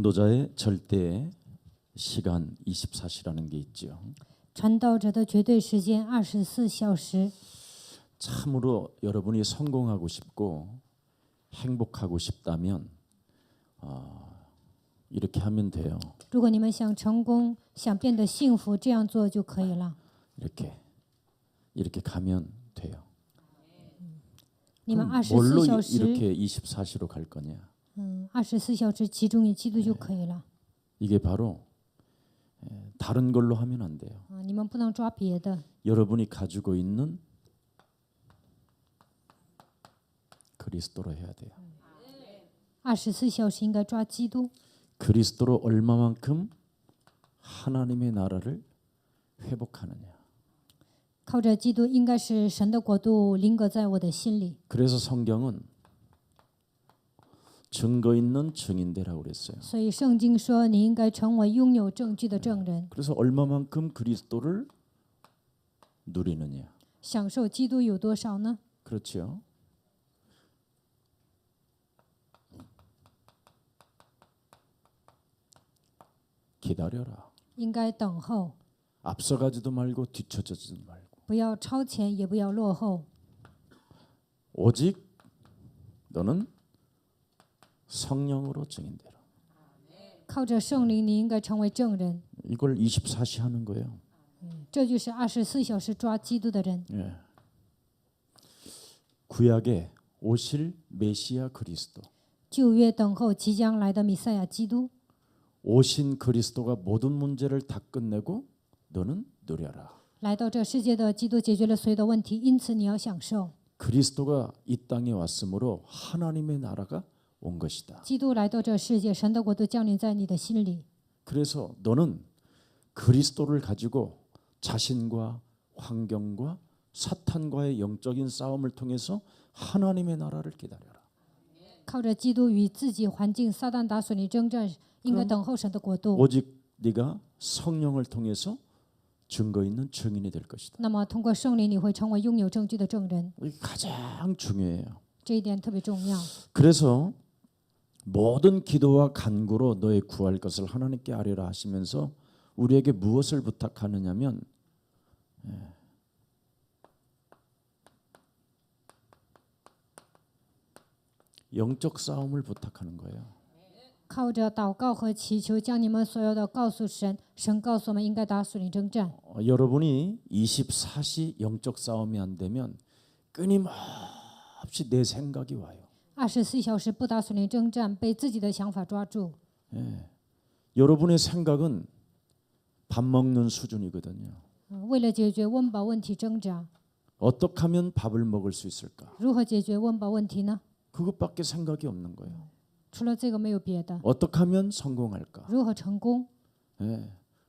전도자의 절대 시간 24시라는 게 있죠. 传道者的绝对时间24小时。 참으로 여러분이 성공하고 싶고 행복하고 싶다면 이렇게 하면 돼요. 如果你们想成功，想变得幸福，这样做就可以了。 이렇게 가면 돼요. 你们 뭘로 24小时， 이렇게 24시로 갈 거냐? 24小时集中于基督就可以了。 이게 바로 다른 걸로 하면 안 돼요. 你们不能抓别的。 여러분이 가지고 있는 그리스도로 해야 돼요. 24小时应该抓基督， 그리스도로 얼마만큼 하나님의 나라를 회복하느냐. 靠着基督应该是神的国度临格在我的心里。 그래서 성경은 증거 있는 증인되라고 그랬어요. 所以圣经说，你应该成为拥有证据的证人。 그래서 얼마만큼 그리스도를 누리느냐. 享受基督有多少呢？ 그렇죠. 기다려라. 应该等候， 앞서가지도 말고 뒤처지지도 말고. 不要超前，也不要落后。 오직 너는 성령으로 증인되라. 靠着圣灵，你应该成为证人。 이걸 24시 하는 거예요. 这就是24小时抓基督的人。 예. 구약에 오실 메시아 그리스도. 旧约等候即将来的弥赛亚基督， 오신 그리스도가 모든 문제를 다 끝내고 너는 누려라. 来到这世界的基督解决了所有的问题，因此你要享受。 그리스도가 이 땅에 왔으므로 하나님의 나라가 온 것이다. 基督来到这世界，神的国度降临在你的心里。 그래서 너는 그리스도를 가지고 자신과 환경과 사탄과의 영적인 싸움을 통해서 하나님의 나라를 기다려라. 靠着基督与自己、环境、撒旦打属灵征战，应该等候神的国度。 오직 네가 성령을 통해서 증거 있는 증인이 될 것이다. 那么，通过圣灵，你会成为拥有证据的证人。 이게 가장 중요해요. 这一点特别重要。 그래서 모든 기도와 간구로 너의 구할 것을 하나님께 아뢰라 하시면서 우리에게 무엇을 부탁하느냐면 영적 싸움을 부탁하는 거예요. 靠着祷告和祈求，将你们所有的告诉神，神告诉我们应该打属灵征战。 여러분이 24시 영적 싸움이 안 되면 끊임없이 내 생각이 와요. 24小时不打属灵征战，被自己的想法抓住。 여러분의 생각은 밥 먹는 수준이거든요. 为了解决温饱问题挣扎， 어떻게 하면 밥을 먹을 수 있을까? 如何解决温饱问题呢？ 그것밖에 생각이 없는 거예요. 除了这个没有别的。 어떻게 하면 성공할까? 如何成功？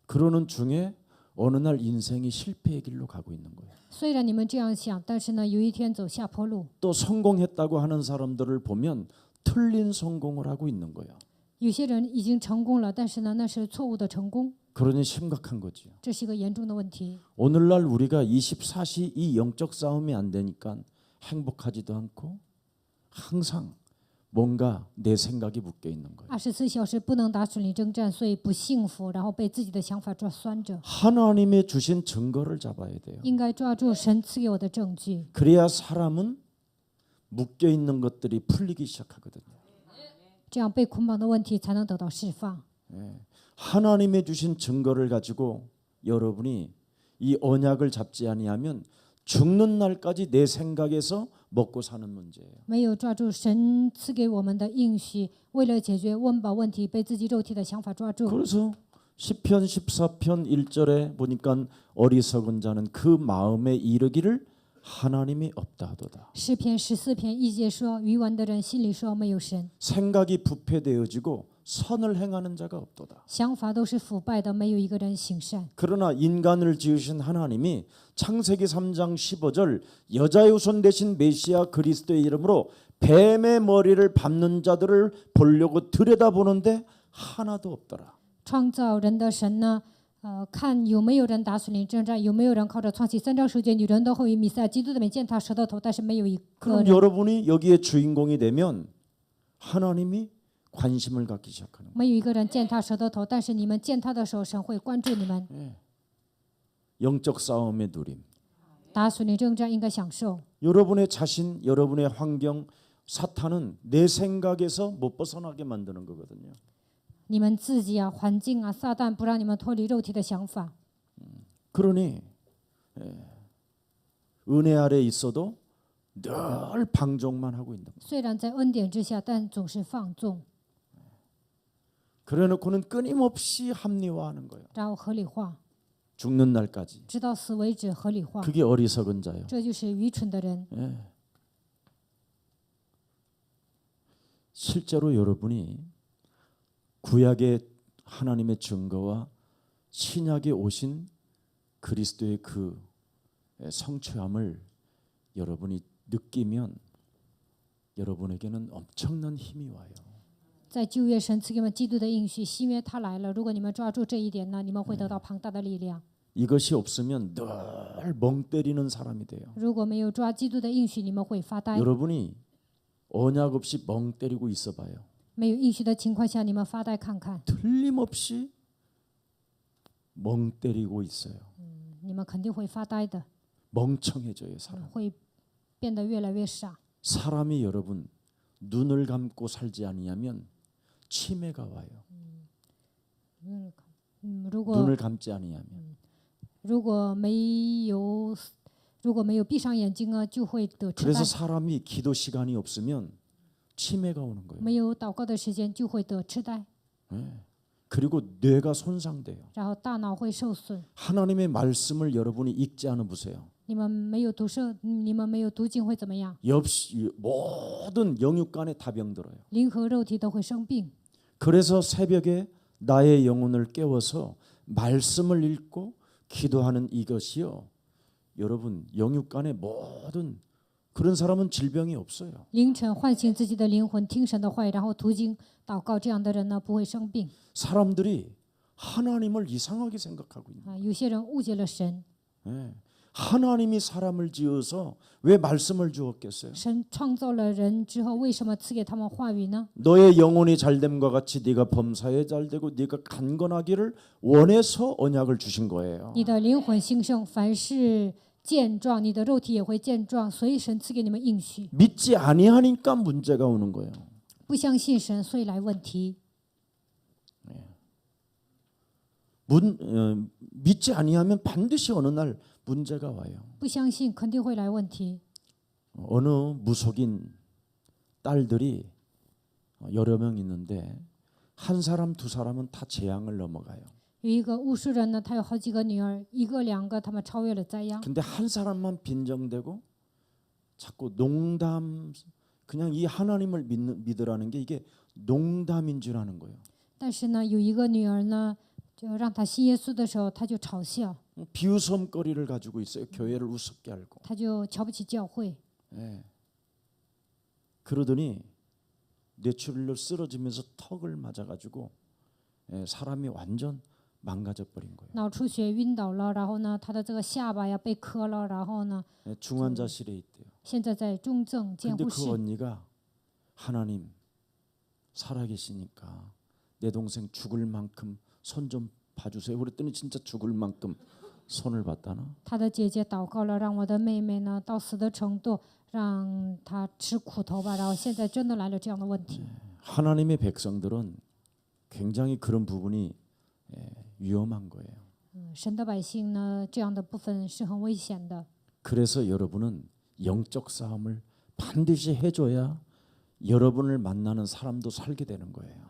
그러는 중에 어느 날 인생이 실패의 길로 가고 있는 거예요. 虽然你们这样想，但是呢，有一天走下坡路。 또 성공했다고 하는 사람들을 보면 틀린 성공을 하고 있는 거예요. 有些人已经成功了，但是呢，那是错误的成功， 그러니 심각한 거지요. 这是一个严重的问题。 오늘날 우리가 24시 이 영적 싸움이 안 되니까 행복하지도 않고 항상 뭔가 내 생각이 묶여 있는 거예요. 24小时不能打属灵征战，所以不幸福，然后被自己的想法抓拴着。 하나님의 주신 증거를 잡아야 돼요. 应该抓住神赐给我的证据， 그래야 사람은 묶여 있는 것들이 풀리기 시작하거든요. 这样被捆绑的问题才能得到释放。 하나님의 주신 증거를 가지고 여러분이 이 언약을 잡지 아니하면 죽는 날까지 내 생각에서 먹고 사는 문제예요. 没有抓住神赐给我们的应许，为了解决温饱问题，被自己肉体的想法抓住。 그래서 시편 14편 1절에 보니까 어리석은 자는 그 마음에 이르기를 하나님이 없다 하도다. 诗篇14篇1节说，愚顽的人心里说没有神， 생각이 부패되어지고 선을 행하는 자가 없도다. 想法都是腐败的，没有一个人行善。 그러나 인간을 지으신 하나님이 창세기 3장 15절 여자의 후손 대신 메시아 그리스도의 이름으로 뱀의 머리를 밟는 자들을 보려고 들여다보는데 하나도 없더라. 创造人的神呢，看有没有人打属灵征战，有没有人靠着创启3章10节女人的后裔弥赛亚基督的面践踏舌头头，但是没有一个 그럼 人。 여러분이 여기에 주인공이 되면 하나님이 관심을 갖기 시작하는 거예요. 没有一个人见他舌头头，但是你们见他的时候，神会关注你们。 영적 싸움의 누림. 打属灵征战应该享受。 여러분의 자신, 여러분의 환경, 사탄은 내 생각에서 못 벗어나게 만드는 거거든요. 你们自己啊，环境啊，撒旦不让你们脱离肉体的想法。 그러니 은혜 아래 있어도 늘 방종만 하고 있는 거예요. 虽然在恩典之下，但总是放纵， 그래놓고는 끊임없이 합리화하는 거예요. 然后合理化， 죽는 날까지. 直到死为止合理化。 그게 어리석은 자예요. 这就是愚蠢的人。 실제로 여러분이 구약의 하나님의 증거와 신약에 오신 그리스도의 그 성취함을 여러분이 느끼면 여러분에게는 엄청난 힘이 와요. 在旧约神赐给我们基督的应许，新约他来了。如果你们抓住这一点呢，你们会得到庞大的力量。 이것이 없으면 늘 멍 때리는 사람이 돼요. 如果没有抓基督的应许，你们会发呆。 여러분이 언약 없이 멍 때리고 있어봐요. 没有应许的情况下，你们发呆看看， 틀림없이 멍 때리고 있어요. 你们肯定会发呆的， 멍청해져요, 사람. 会变得越来越傻。 사람이 여러분 눈을 감고 sal지 아니하면 치매가 와요. 如果 눈을 감지 아니하면. 如果没有闭上眼睛啊，就会得痴 그래서 呆。 사람이 기도 시간이 없으면 치매가 오는 거예요. 没有祷告的时间就会得痴呆， 그리고 뇌가 손상돼요. 然后大脑会受损。 하나님의 말씀을 여러분이 읽지 않아 보세요. 你们没有读经会怎么样？ 모든 영육간에 다 병들어요. 灵和肉体都会生病。 그래서 새벽에 나의 영혼을 깨워서 말씀을 읽고 기도하는 이것이요. 여러분 영육간에 모든 그런 사람은 질병이 없어요. 凌晨唤醒自己的灵魂，听神的话语，然后读经祷告，这样的人呢不会生病。 사람들이 하나님을 이상하게 생각하고 있는. 啊，有些人误解了神， 예. 하나님이 사람을 지어서 왜 말씀을 주었겠어요? 神创造了人之后，为什么赐给他们话语呢？ 너의 영혼이 잘됨과 같이 네가 범사에 잘되고 네가 강건하기를 원해서 언약을 주신 거예요. 你的灵魂兴盛，凡事健壮，你的肉体也会健壮，所以神赐给你们应许。 믿지 아니하니까 문제가 오는 거예요. 不相信神，所以来问题。 믿지 아니하면 반드시 어느 날 문제가 와요. 不相信肯定会来问题。 어느 무속인 딸들이 여러 명 있는데 한 사람 두 사람은 다 재앙을 넘어가요. 有一个巫术人呢，他有好几个女儿，一个两个他们超越了灾殃， 근데 한 사람만 빈정대고 자꾸 농담 그냥 이 하나님을 믿으라는 게 이게 농담인 줄 아는 거예요. 但是呢，有一个女儿呢，就让她信耶稣的时候，她就嘲笑， 비웃음거리를 가지고 있어요. 교회를 우습게 알고. 她就瞧不起教会。 예. 그러더니 뇌출혈로 쓰러지면서 턱을 맞아가지고 사람이 완전 망가져 버린 거예요. 脑出血晕倒了，然后呢，她的这个下巴呀被磕了，然后呢， 중환자실에 있대요. 现在在重症监 근데 护 그 室。 언니가 하나님 살아계시니까 내 동생 죽을 만큼 손 좀 봐주세요. 그랬더니 진짜 죽을 만큼 손을 봤다나. 她的姐姐祷告了，让我的妹妹呢到死的程度，让她吃苦头吧。然后现在真的来了这样的问题。 하나님의 백성들은 굉장히 그런 부분이 위험한 거예요. 神的百姓呢，这样的部分是很危险的。 그래서 여러분은 영적 싸움을 반드시 해줘야 여러분을 만나는 사람도 살게 되는 거예요.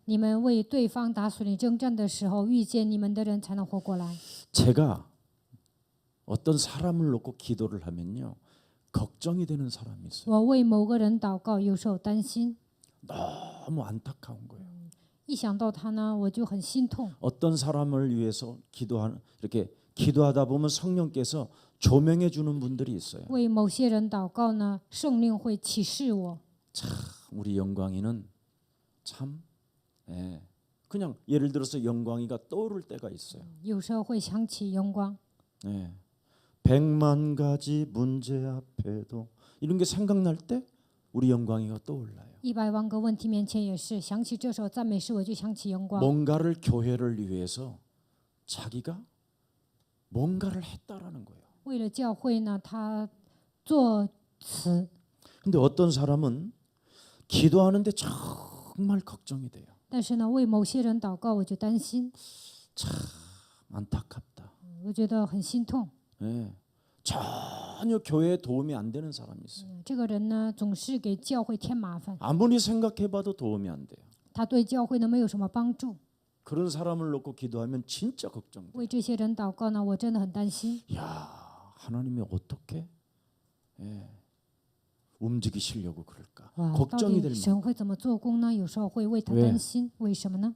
你们为对方打属灵征战的时候，遇见你们的人才能活过来。 제가 어떤 사람을 놓고 기도를 하면요 걱정이 되는 사람이 있어요. 我为某个人祷告，有时候担心， 너무 안타까운 거예요. 一想到他呢，我就很心痛。 어떤 사람을 위해서 이렇게 기도하다 보면 성령께서 조명해 주는 분들이 있어요. 为某些人祷告呢，圣灵会启示我。 참 우리 영광이는 참 그냥 예를 들어서 영광이가 떠오를 때가 있어요. 有时候会想起阳光， 100만 가지 문제 앞에도 이런 게 생각날 때 우리 영광이가 떠올라요. 100万个问题面前也是，想起这首赞美诗，我就想起영광。 뭔가를 교회를 위해서 자기가 뭔가를 했다라는 거예요. 为了教会呢，他作词。 근데 어떤 사람은 기도하는데 정말 걱정이 돼요. 但是呢，为某些人祷告，我就担心， 안타깝다. 我觉得很心痛。 예. 전혀 교회에 도움이 안 되는 사람이 있어요. 这个人呢，总是给教会添麻烦， 아무리 생각해봐도 도움이 안 돼요. 他对教会呢没有什么帮助。 그런 사람을 놓고 기도하면 진짜 걱정돼요. 为这些人祷告呢，我真的很担心。 야, 하나님이 어떻게 움직이시려고 그럴까? 哇，到 걱정이 底 될 神会怎么做工呢？有时候会为他担心，为什么呢？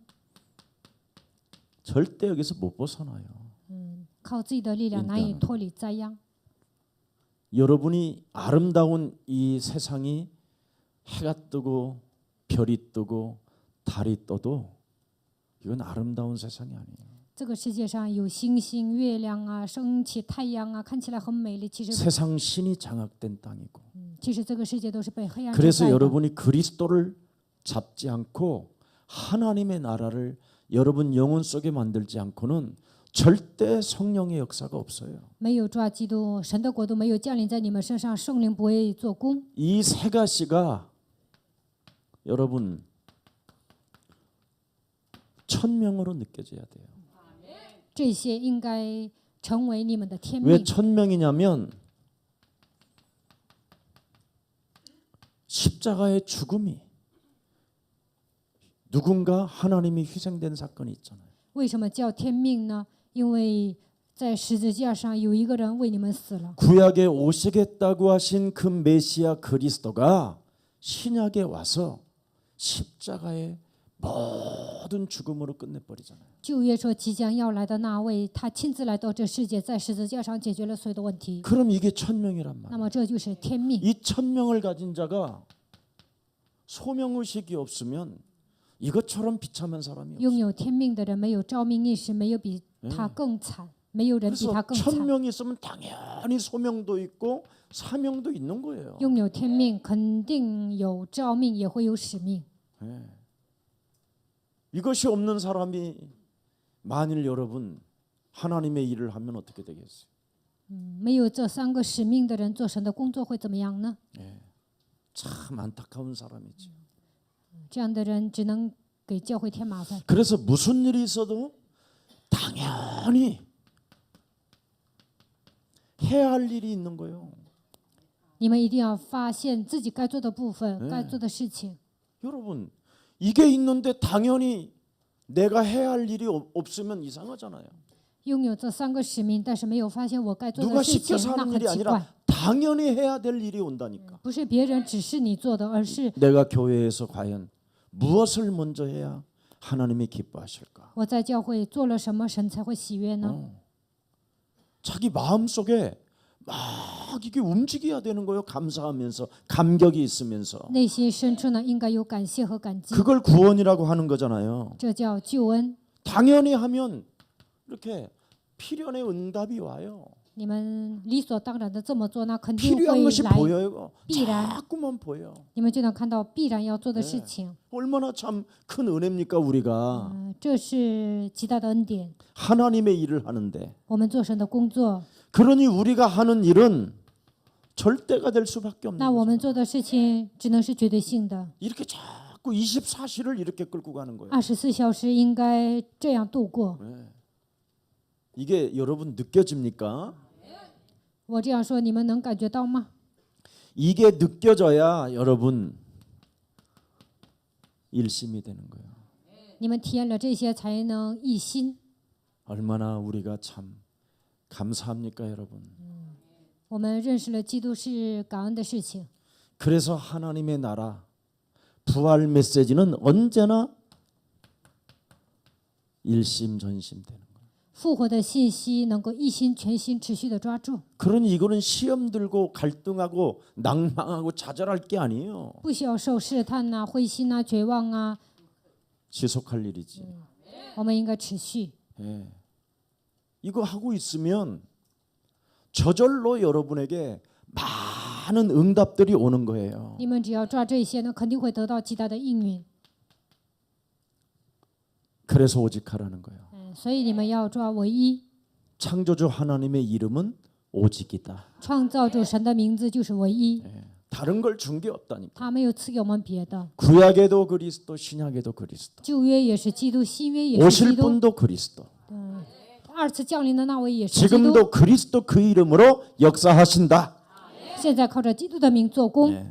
절대 여기서 못 벗어나요. 靠自己的力量难以脱离灾殃。 여러분이 아름다운 이 세상이 해가 뜨고 별이 뜨고 달이 떠도 이건 아름다운 세상이 아니에요. 这个世界上有星星、月亮啊，升起太阳啊，看起来很美丽。其实， 세상 신이 장악된 땅이고. 其实这个世界都是被黑暗遮 그래서 盖的。 여러분이 그리스도를 잡지 않고 하나님의 나라를 여러분 영혼 속에 만들지 않고는 절대 성령의 역사가 없어요. 没有抓基督，神的国度没有降临在你们身上，圣灵不会做工。 이 세 가지가 여러분 천명으로 느껴져야 돼요. 这些应该成为你们的天 왜 命。 천명이냐면 십자가의 죽음이 누군가 하나님이 희생된 사건이 있잖아요. 为什么叫天命呢？因为在十字架上有一个人为你们死了。 구약에 오시겠다고 하신 그 메시아 그리스도가 신약에 와서 십자가의 모든 죽음으로 끝내버리잖아요. 旧约说即将要来的那位，他亲自来到这世界，在十字架上解决了所有的问题。 그럼 이게 천명이란 那 말이에요. 么这就是天命。 이 천명을 가진 자가 소명의식이 없으면 이것처럼 비참한 사람이 拥 없어요. 有天命的人没有召命意识，没有比他更惨，没有人比他 그래서 更惨。 천명이 있으면 당연히 소명도 있고 사명도 있는 거예요. 拥有天命，肯定有召命，也会有使命。 이것이 없는 사람이 만일 여러분 하나님의 일을 하면 어떻게 되겠어요? 没有这三个使命的人做神的工作会怎么样呢？ 참 안타까운 사람이죠. 这样的人只能给教会添麻烦。 그래서 무슨 일이 있어도 당연히 해야 할 일이 있는 거예요. 你们一定要发现自己该做的部分，该做的事情。 여러분 이게 있는데 당연히 내가 해야 할 일이 없으면 이상하잖아요. 拥有这三个使命，但是没有发现我该做 누가 的事情 시켜서 ，那 하는 很 일이 奇怪。 아니라 당연히 해야 될 일이 온다니까. 不是别人指示你做的，而是 내가 교회에서 과연 무엇을 먼저 해야 하나님이 기뻐하실까? 我在教会做了什么，神才会喜悦呢？ 자기 마음속에 막 이게 움직여야 되는 거예요. 감사하면서 감격이 있으면서 内心深处呢，应该有感谢和感激， 그걸 구원이라고 하는 거잖아요. 这叫救恩。 당연히 하면 이렇게 필연의 응답이 와요. 你们理所当然的这么做，那肯定 필요한 会 것이 来， 보여요. 必然 자꾸만 보여. 你们就能看到必然要做的事情。 얼마나 참 큰 은혜입니까 우리가 这是极大的恩典。 하나님의 일을 하는데 我们做神的工作， 그러니 우리가 하는 일은 절대가 될 수밖에 없는 那我 거죠. 们做的事情只能是绝对性的。 이렇게 자꾸 24시를 이렇게 끌고 가는 거예요. 24小时应该这样度过。 이게 여러분 느껴집니까? 我这样说，你们能感觉到吗？ 이게 느껴져야 여러분 일심이 되는 거예요. 你们体验了这些，才能一心。 얼마나 우리가 참 감사합니까, 여러분? 我们认识了基督是感恩的事情， 그래서 하나님의 나라 부활 메시지는 언제나 일심전심되는 거예요. 复活的信息能够一心全心持续的抓住， 그러니 이거는 시험 들고 갈등하고 낭망하고 좌절할 게 아니에요. 不需要受试探呐、灰心呐、绝望啊， 지속할 일이지. 我们应该持续。 예. 이거 하고 있으면 저절로 여러분에게 많은 응답들이 오는 거예요. 你们只要抓这些呢，肯定会得到极大的应允。 그래서 오직하라는 거예요. 所以你们要抓唯一。 창조주 하나님의 이름은 오직이다. 创造主神的名字就是唯一， 다른 걸 준 게 없다니까. 他没有赐给我们别的。 구약에도 그리스도, 신약에도 그리스도. 旧约也是基督，新约也是 오실 基督。 분도 그리스도. 二次降临的那位也是基督。 지금도 그리스도 그 이름으로 역사하신다. 现在靠着基督的名做工，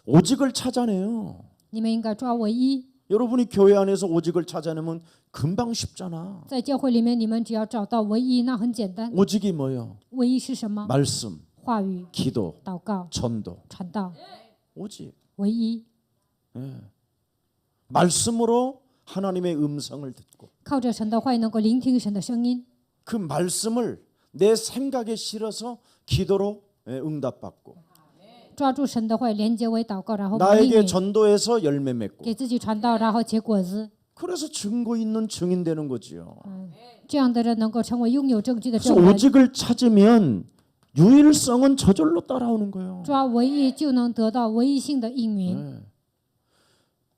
오직을 찾아내요. 你们应该抓唯一。 여러분이 교회 안에서 오직을 찾아내면 금방 쉽잖아. 在教会里面，你们只要找到唯一，那很简单。 오직이 뭐요? 唯一是什么？ 말씀, 话语、 기도, 祷告、 전도. 传道， 오직. 唯一。 말씀으로 하나님의 음성을 듣고 靠着神的话语，能够聆听神的声音， 그 말씀을 내 생각에 실어서 기도로 응답받고 抓住神的话语，连接为祷告，然后应 나에게 允， 전도해서 열매 맺고 给自己传道，然后结果子。 그래서 증거 있는 증인 되는 거지요. 这样的人能够成为拥有证据的 그래서 证人。 오직을 찾으면 유일성은 저절로 따라오는 거예요. 抓唯一就能得到唯一性的应允。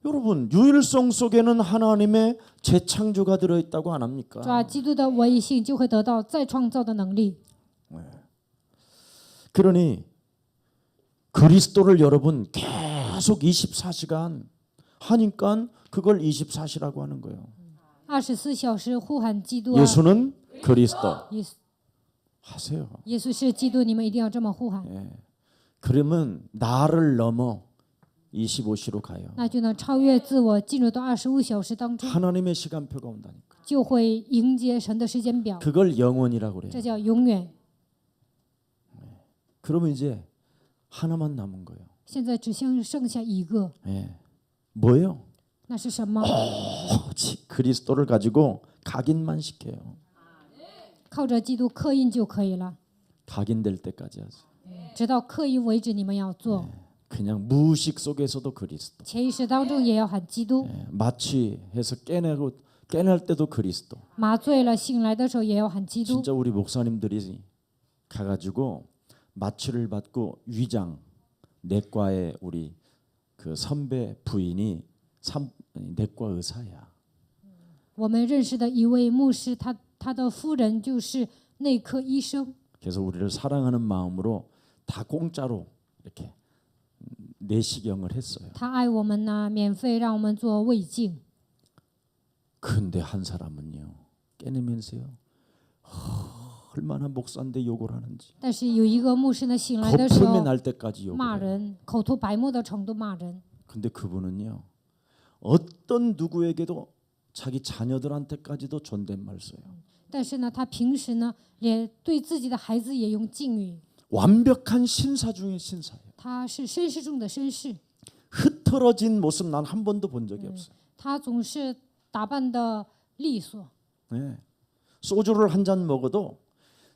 여러분 유일성 속에는 하나님의 재창조가 들어있다고 안 합니까? 抓基督的唯一性，就会得到再创造的能力。 그러니 그리스도를 여러분 계속 24시간 하니까 그걸 24시라고 하는 거예요. 24小时呼喊基督啊！ 예수는 그리스도 耶稣 하세요. 耶稣是基督，你们一定要这么呼喊， 그러면 나를 넘어 25시로 가요. 那就能超越自我，进入到25小时当中， 하나님의 시간표가 온다니까. 就会迎接神的时间表， 그걸 영원이라고 그래요. 这叫永远。 그러면 이제 하나만 남은 거예요. 现在只剩下一个， 뭐예요? 那是什么？ 오직 그리스도를 가지고 각인만 시켜요. 靠着基督刻印就可以了， 각인될 때까지 하세요. 直到刻印为止，你们要做。 그냥 무의식 속에서도 그리스도. 潜意识当中也要喊基督， 마취해서 깨낼 때도 그리스도. 麻醉了醒来的时候也要喊基督。 진짜 우리 목사님들이 가가지고 마취를 받고 위장 내과의 우리 그 선배 부인이 내과 의사야. 我们认识的一位牧师，他的夫人就是内科医生， 그래서 우리를 사랑하는 마음으로 다 공짜로 이렇게 내시경을 했어요. 他爱我们呢，免费让我们做胃镜。 근데 한 사람은요 깨내면서요 얼마나 목사인데 욕을 하는지 但是有一个牧师呢，醒来的时 거품이 候 날 때까지 욕을 骂 해요. 人，口吐白沫的程度骂人。 근데 그분은요 어떤 누구에게도 자기 자녀들한테까지도 존댓말 써요. 但是呢，他平时呢，连对自己的孩子也用敬语。 완벽한 신사 중의 신사예요. 他是绅士中的绅士， 흐트러진 모습 난 한 번도 본 적이 없어요. 他总是打扮的利索。 네. 소주를 한 잔 먹어도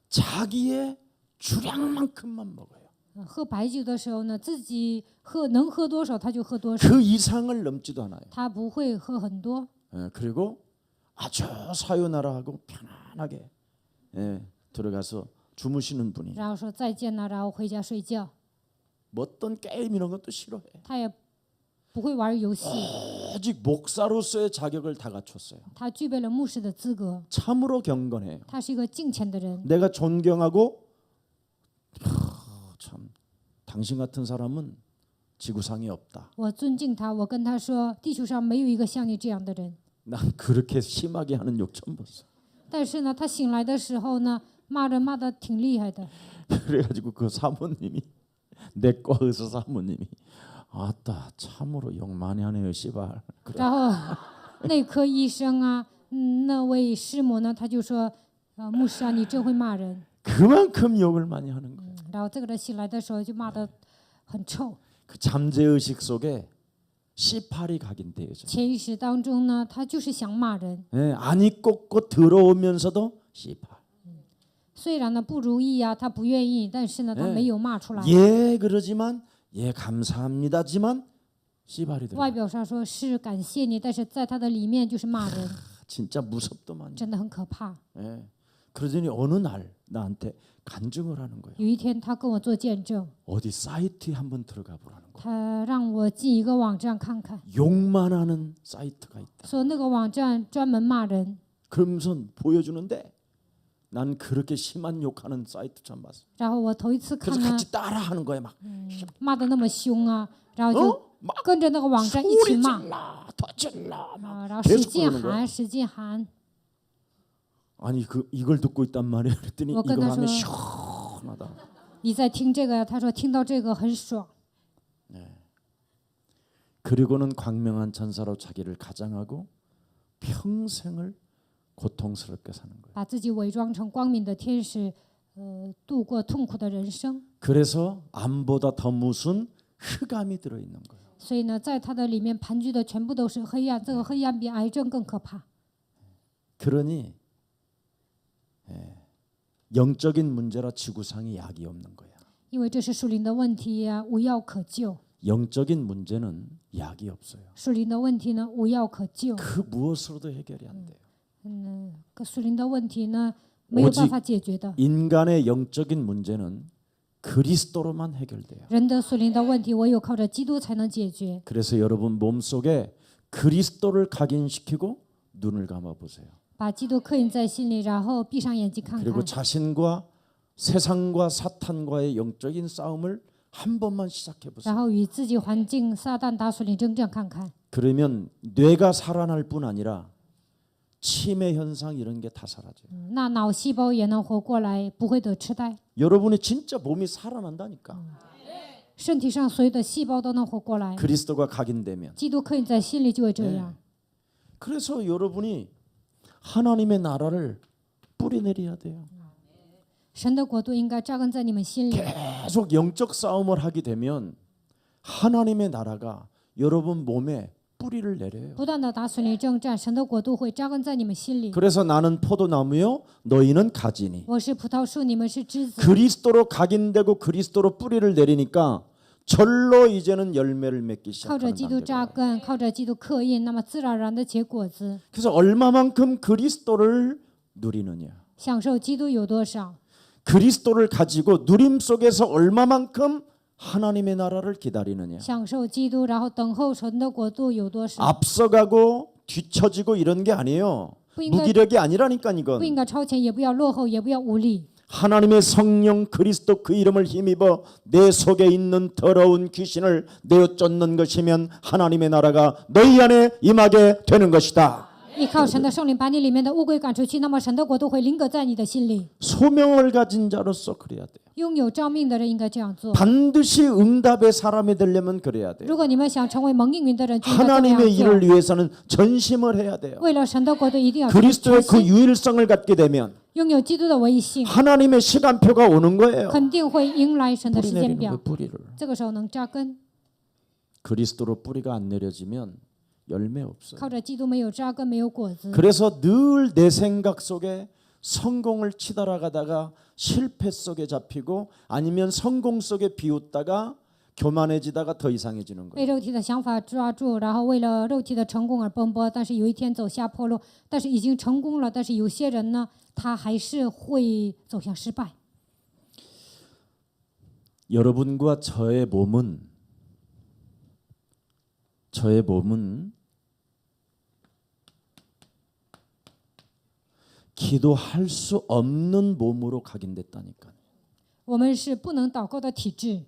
자기의 주량만큼만 먹어요. 喝白酒的时候呢，自己能喝多少他就喝多少， 그 이상을 넘지도 않아요. 他不会喝很多。 그리고 아주 사요나라하고 편안하게 들어가서 주무시는 분이 然后说再见了，然后回家睡觉。 뭐 어떤 게임 이런 것도 싫어해. 他也不会玩游戏， 오직 목사로서의 자격을 다 갖췄어요. 他具备了牧师的资格， 참으로 경건해요. 他是一个敬虔的人。 내가 존경하고 참 당신 같은 사람은 지구상에 없다. 我尊敬他，我跟他说，地球上没有一个像你这样的人。 난 그렇게 심하게 하는 욕 처음 봤어. 但是呢，他醒来的时候呢，骂人骂得挺厉害的。 그래가지고 그 사모님이 내과 의사 사모님이 아따 참으로 욕 많이 하네요 씨발. 그래. 然后内科医生啊，那位师母呢，他就说，牧师啊，你真会骂人。 그만큼 욕을 많이 하는 거예요. 然后这个人醒来的时候就骂得很臭。 그 잠재의식 속에 C8이 각인되어져. 潜意识当中呢，他就是想骂人。 안이 꽂고 들어오면서도 C8. 虽然呢不如意啊，他不愿意，但是呢，他没有骂出来。 예 그러지만 예 감사합니다지만 C8이 들어. 外表上说是感谢你，但是在他的里面就是骂人， 진짜 무섭더만. 真的很可怕。 그러더니 어느 날 나한테 간증을 하는 거예요. 有一天他跟我做见证， 어디 사이트에 한번 들어가 보라는 거예요. 他让我进一个网站看看， 욕만 하는 사이트가 있다. 说那个网站专门骂人， 그러면서 보여주는데 난 그렇게 심한 욕하는 사이트 처음 봤어. 然后我头一次看 그래서 呢， 같이 따라하는 거야 막. 骂的那么凶啊，然后就 막 跟着那个网站一起 소리 骂 질러, 더 질러. 막 啊，然后使 계속 劲 그러는 거야. 喊，使劲喊。 아니 이걸 듣고 있단 말이야. 그랬더니 뭐 이걸 끝나서- 하면 시원하다. 你在听这个呀？他说听到这个很爽。 그리고는 광명한 천사로 자기를 가장하고 평생을 고통스럽게 사는 거예요. 把自己伪装成光明的天使，度过痛苦的人生。 그래서 암보다 더 무슨 흑암이 들어 있는 거예요. 所以呢，在他的里面盘踞的全部都是黑暗，这个黑暗比癌症更可怕。 그러니 영적인 문제라 지구상에 약이 없는 거야. 因为这是属灵的问题呀，无药可救。 영적인 문제는 약이 없어요. 属灵的问题呢，无药可救。 그 무엇으로도 해결이 안 돼요. 可属灵的问题呢，没有办法解决的。 인간의 영적인 문제는 그리스도로만 해결돼요. 人的属灵的问题，唯有靠着基督才能解决。 그래서 여러분 몸속에 그리스도를 각인시키고 눈을 감아 보세요. 把基督刻印在心里，然后闭上眼睛看 그리고 看， 자신과 세상과 사탄과의 영적인 싸움을 한 번만 시작해 然 보세요. 后与自己环境撒旦打属灵征战看看。 그러면 뇌가 살아날 뿐 아니라 치매 현상 이런 게 다 사라져요. 那脑细胞也能活过来，不会得痴呆。 여러분이 진짜 몸이 살아난다니까. 身体上所有的细胞都能活过来。 그리스도가 각인되면. 基督刻印在心里就会这样。 그래서 여러분이 하나님의 나라를 뿌리내려야 돼요. 神的国度应该扎根在你们心里。 계속 영적 싸움을 하게 되면 하나님의 나라가 여러분 몸에 뿌리를 내려요. 不断的打属灵征战，神的国度会扎根在你们心里。 그래서 나는 포도나무요 너희는 가지니. 我是葡萄树，你们是枝子。 그리스도로 각인되고 그리스도로 뿌리를 내리니까 절로 이제는 열매를 맺기 靠着 시작하는 基督扎 단계예요. 根，靠着基督刻印，那么自然而然的结果子。 그래서 얼마만큼 그리스도를 누리느냐. 享受基督有多少？ 그리스도를 가지고 누림 속에서 얼마만큼 하나님의 나라를 기다리느냐. 享受基督，然后等候神的国度有多少？ 앞서가고 뒤처지고 이런 게 아니에요. 不应该 무기력이 아니라니까 不应 이건. 该超前，也不要落后，也不要无力。 하나님의 성령 그리스도 그 이름을 힘입어 내 속에 있는 더러운 귀신을 내어 쫓는 것이면 하나님의 나라가 너희 안에 임하게 되는 것이다. 依靠神的圣灵把你里面的乌龟赶出去，那么神的国度会临格在你的心里。 소명을 가진 자로서 그래야 돼요. 拥有召命的人应该这样做。 반드시 응답의 사람이 되려면 그래야 돼요. 如果你们想成为蒙应允的人，就应该这么 하나님의 样 일을 做。 위해서는 전심을 해야 돼요. 为了神的国度，一定要 그리스도의 全 그 心 유일성을 갖게 되면 拥有基督的唯一性， 하나님의 시간표가 오는 거예요. 肯定会迎来神的 뿌리 时间 내리는 表 거예요. 。 뿌리를. 这个时候能扎根， 그리스도로 뿌리가 안 내려지면 열매 없어요. 靠着基督没有扎根，没有果子。 그래서 늘 내 생각 속에 성공을 치달아가다가 실패 속에 잡히고 아니면 성공 속에 비웃다가 교만해지다가 더 이상해지는 被 거예요. 肉体的想法抓住，然后为了肉体的成功而奔波，但是有一天走下坡路，但是已经成功了，但是有些人呢，他还是会走向失败。 여러분과 저의 몸은 기도할 수 없는 몸으로 각인됐다니까요. 我们是不能祷告的体质，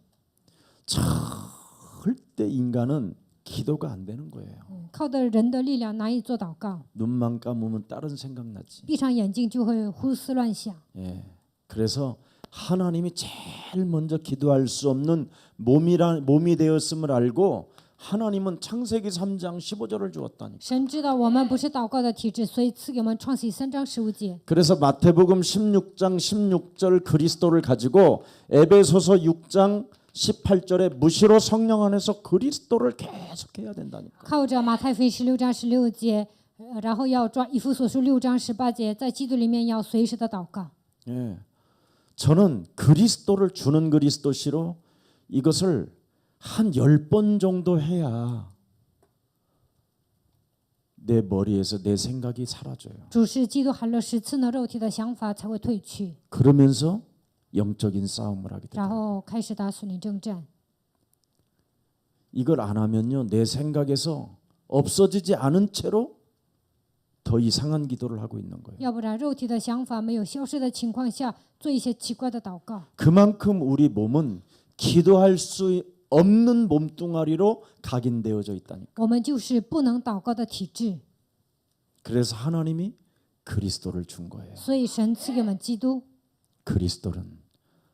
절대 인간은 기도가 안 되는 거예요. 靠的人的力量难以做祷告， 눈만 감으면 다른 생각 나지. 闭上眼睛就会胡思乱想。 예. 그래서 하나님이 제일 먼저 기도할 수 없는 몸이 되었음을 알고 하나님은 창세기 3장 15절을 주었다니까. 神知道我们不是祷告的体质，所以赐给我们创世记3章15节。 그래서 마태복음 16장 16절 그리스도를 가지고 에베소서 6장 18절에 무시로 성령 안에서 그리스도를 계속 해야 된다니까. 靠着马太福音16章16节，然后要抓以弗所书6章18节，在基督里面要随时的祷告。 예. 저는 그리스도를 주는 그리스도시로 이것을 한 10번 정도 해야 내 머리에서 내 생각이 사라져요. 主是基督喊了10次呢，肉体的想法才会退去， 그러면서 영적인 싸움을 하게 然 돼요. 后开始打属灵征战。 이걸 안 하면요, 내 생각에서 없어지지 않은 채로 더 이상한 기도를 하고 있는 거예요. 要不然肉体的想法没有消失的情况下，做一些奇怪的祷告。 그만큼 우리 몸은 기도할 수 없는 몸뚱아리로 각인되어져 있다니까. 我们就是不能祷告的体质， 그래서 하나님이 그리스도를 준 거예요. 所以神赐给我们基督， 그리스도는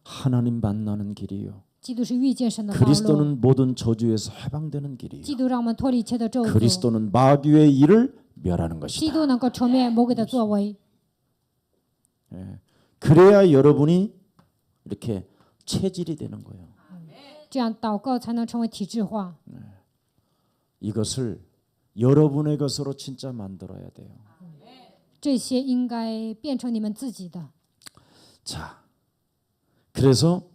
하나님 만나는 길이요. 基督是遇见神的道路， 그리스도는 모든 저주에서 해방되는 길이요. 基督让我们脱离一切的咒诅， 그리스도는 마귀의 일을 멸하는 基 것이다. 督能够除灭魔鬼的作为， 그래야 여러분이 이렇게 체질이 되는 거예요. 这样祷告才能成为体制化。 이것을 여러분의 것으로 진짜 만들어야 돼요. 这些应该变成你们自己的。 자, 그래서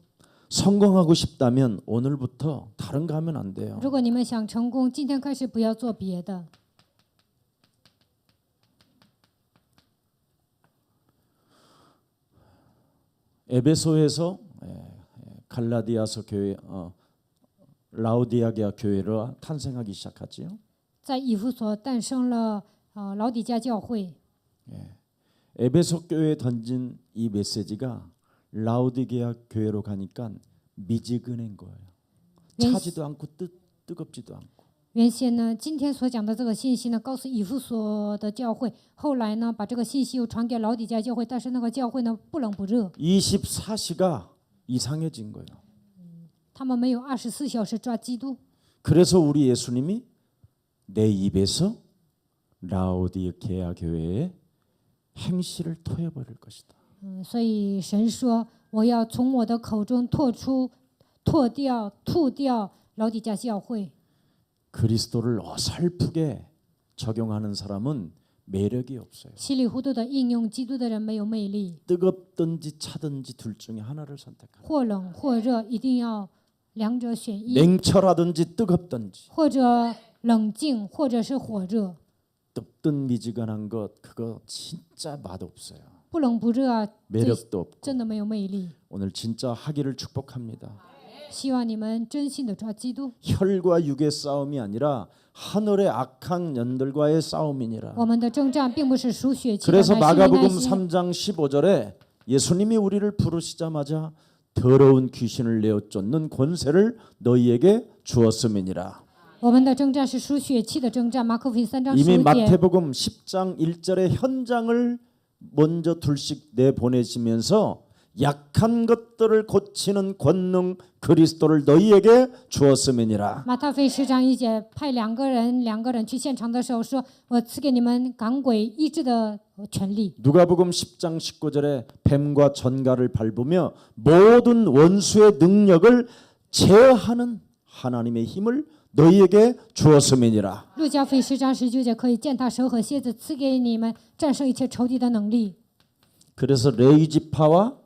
성공하고 싶다면 오늘부터 다른 거 하면 안 돼요. 如果你们想成功，今天开始不要做别的。 에베소에서 갈라디아서 교회, 라오디아게 교회가 탄생하기 시작하지요. 在以弗所诞生了老底嘉教会， 에베소 교회에 던진 이 메시지가 라오디게아 교회로 가니까 미지근한 거예요. 차지도 않고 뜨겁지도 않고. 原先呢，今天所讲的这个信息呢，告诉以弗所的教会，后来呢，把这个信息又传给老底嘉教会，但是那个教会呢，不冷不热， 24시가 이상해진 거예요. 他们没有24小时抓基督， 그래서 우리 예수님이 내 입에서 라오디게아 교회의 행실을 토해버릴 것이다. 所以神说，我要从我的口中吐掉老底嘉教会。 그리스도를 어설프게 적용하는 사람은 매력이 없어요. 稀里糊涂的应用基督的人没有魅力， 뜨겁든지 차든지 둘 중에 하나를 선택하라. 或冷或热，一定要两者选一， 냉철하든지 뜨겁든지 或者冷静，或者是火热， 뜨뜻 미지근한 것 그거 진짜 맛없어요. 不冷不热啊，这 매력도 없고. 真的没有魅力。 오늘 진짜 하기를 축복합니다. 希望你们真心的抓基督。 혈과 육의 싸움이 아니라 하늘의 악한 년들과의 싸움이니라. 我们的征战并不是属血气的， 그래서 乃是为那 마가복음 些 3장 15절에 예수님이 우리를 부르시자마자 더러운 귀신을 내어 쫓는 권세를 너희에게 주었음이니라. 我们的征战是属血气的征战。马可福音3章 이미 15节， 마태복음 10장 1절의 현장을 먼저 둘씩 내보내시면서 약한 것들을 고치는 권능 그리스도를 너희에게 주었음이니라. 马太福音10章1节，派两个人去现场的时候说：“我赐给你们赶鬼医治的权利。” 누가복음 10장 19절에 뱀과 전갈을 밟으며 모든 원수의 능력을 제어하는 하나님의 힘을 너희에게 주었음이니라. 路加福音10章19节，可以践踏蛇和蝎子，赐给你们战胜一切仇敌的能力。 그래서 레이지파와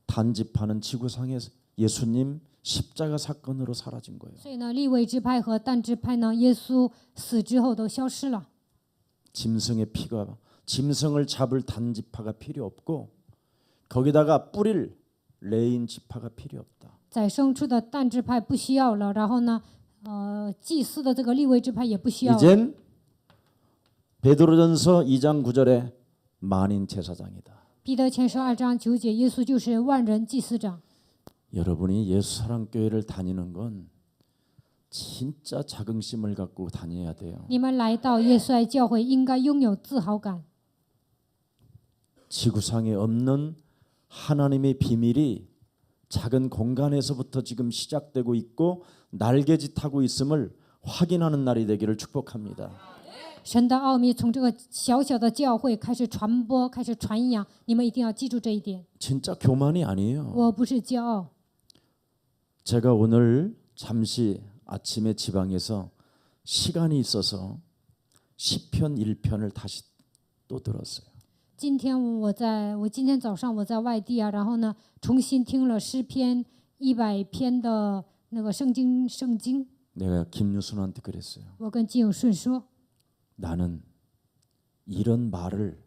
단지파는 지구상에 예수님 십자가 사건으로 사라진 거예요. 所以呢，利未支派和但支派呢，耶稣死之后都消失了。 짐승의 피가 짐승을 잡을 단지파가 필요 없고 거기다가 뿌릴 레인 지파가 필요 없다. 宰牲畜的但支派不需要了，然后呢，祭司的这个利未支派也不需要了。 이젠 베드로전서 2장 9절에 만인 제사장이다. 彼得前书2章9节，耶稣就是万人祭司长。 여러분이 예수사랑교회를 다니는 건 진짜 자긍심을 갖고 다녀야 돼요. 你们来到耶稣爱教会，应该拥有自豪感。 지구상에 없는 하나님의 비밀이 작은 공간에서부터 지금 시작되고 있고 날개짓하고 있음을 확인하는 날이 되기를 축복합니다. 神的奥秘从这个小小的教会开始传播，开始传扬，你们一定要记住这一点。 진짜 교만이 아니에요. 我不是骄傲， 제가 오늘 잠시 아침에 지방에서 시간이 있어서 시편 1편을 다시 또 들었어요. 今天今天早上我在外地啊，然后呢，重新听了诗篇100篇的那个圣经。 내가 김유순한테 그랬어요. 我跟金永顺说， 나는 이런 말을